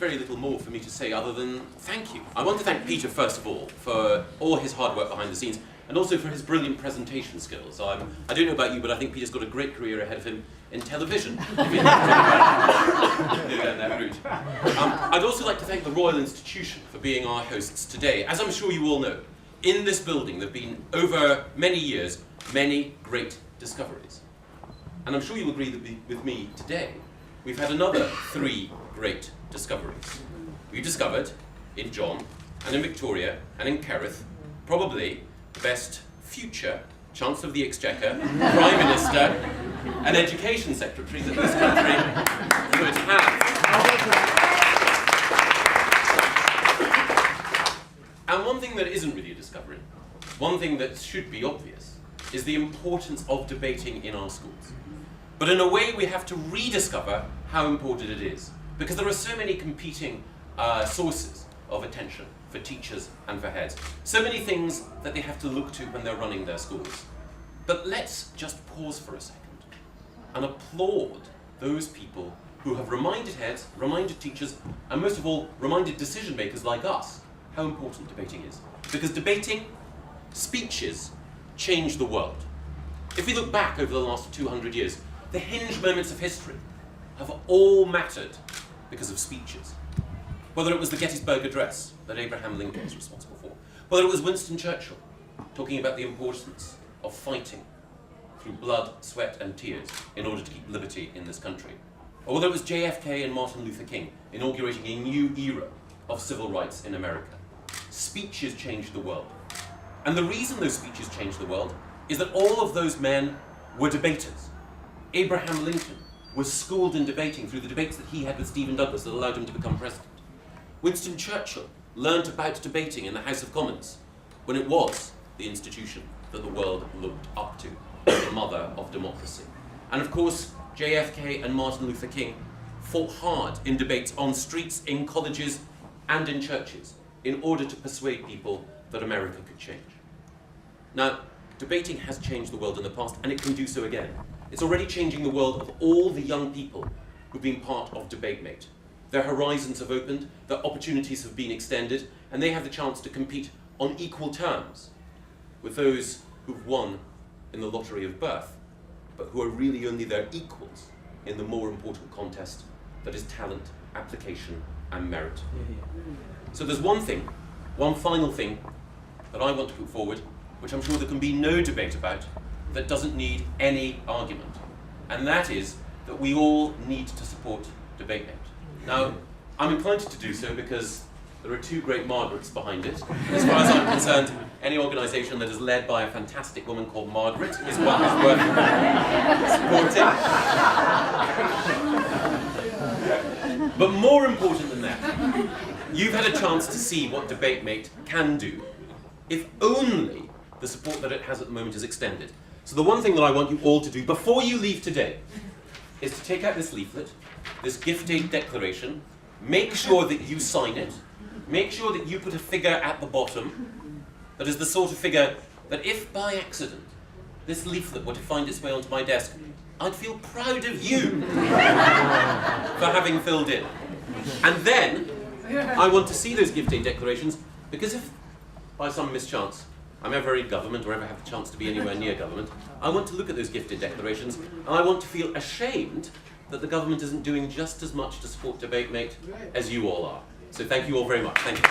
very little more for me to say other than thank you. I want to thank Peter, first of all, for all his hard work behind the scenes, and also for his brilliant presentation skills. I don't know about you, but I think Peter's got a great career ahead of him in television. If you go down that route. I'd also like to thank the Royal Institution for being our hosts today. As I'm sure you all know, in this building there have been, over many years, many great discoveries. And I'm sure you'll agree that with me today, we've had another 3 great discoveries. We discovered, in John, and in Victoria, and in Kerrith, probably the best future Chancellor of the Exchequer, Prime Minister, and Education Secretary that this country could have. And one thing that isn't really a discovery, one thing that should be obvious, is the importance of debating in our schools. But in a way we have to rediscover how important it is, because there are so many competing sources of attention for teachers and for heads. So many things that they have to look to when they're running their schools. But let's just pause for a second and applaud those people who have reminded heads, reminded teachers, and most of all, reminded decision makers like us how important debating is. Because debating, speeches, change the world. If we look back over the last 200 years, the hinge moments of history have all mattered because of speeches. Whether it was the Gettysburg Address that Abraham Lincoln was responsible for, whether it was Winston Churchill talking about the importance of fighting through blood, sweat and tears in order to keep liberty in this country, or whether it was JFK and Martin Luther King inaugurating a new era of civil rights in America. Speeches changed the world. And the reason those speeches changed the world is that all of those men were debaters. Abraham Lincoln was schooled in debating through the debates that he had with Stephen Douglas that allowed him to become president. Winston Churchill learnt about debating in the House of Commons when it was the institution that the world looked up to, the mother of democracy. And of course, JFK and Martin Luther King fought hard in debates on streets, in colleges, and in churches in order to persuade people that America could change. Now, debating has changed the world in the past, and it can do so again. It's already changing the world of all the young people who've been part of DebateMate. Their horizons have opened, their opportunities have been extended, and they have the chance to compete on equal terms with those who've won in the lottery of birth, but who are really only their equals in the more important contest that is talent, application, and merit. So there's one thing, one final thing that I want to put forward, which I'm sure there can be no debate about, that doesn't need any argument. And that is that we all need to support DebateMate. Now, I'm inclined to do so because there are 2 great Margarets behind it. As far as I'm concerned, any organisation that is led by a fantastic woman called Margaret is one that's worth supporting. But more important than that, you've had a chance to see what DebateMate can do, if only the support that it has at the moment is extended. So the one thing that I want you all to do before you leave today is to take out this leaflet, this gift aid declaration, make sure that you sign it, make sure that you put a figure at the bottom that is the sort of figure that if by accident this leaflet were to find its way onto my desk, I'd feel proud of you for having filled in. And then I want to see those gift aid declarations, because if by some mischance I'm ever in government or ever have the chance to be anywhere near government, I want to look at those gifted declarations and I want to feel ashamed that the government isn't doing just as much to support DebateMate as you all are. So thank you all very much. Thank you.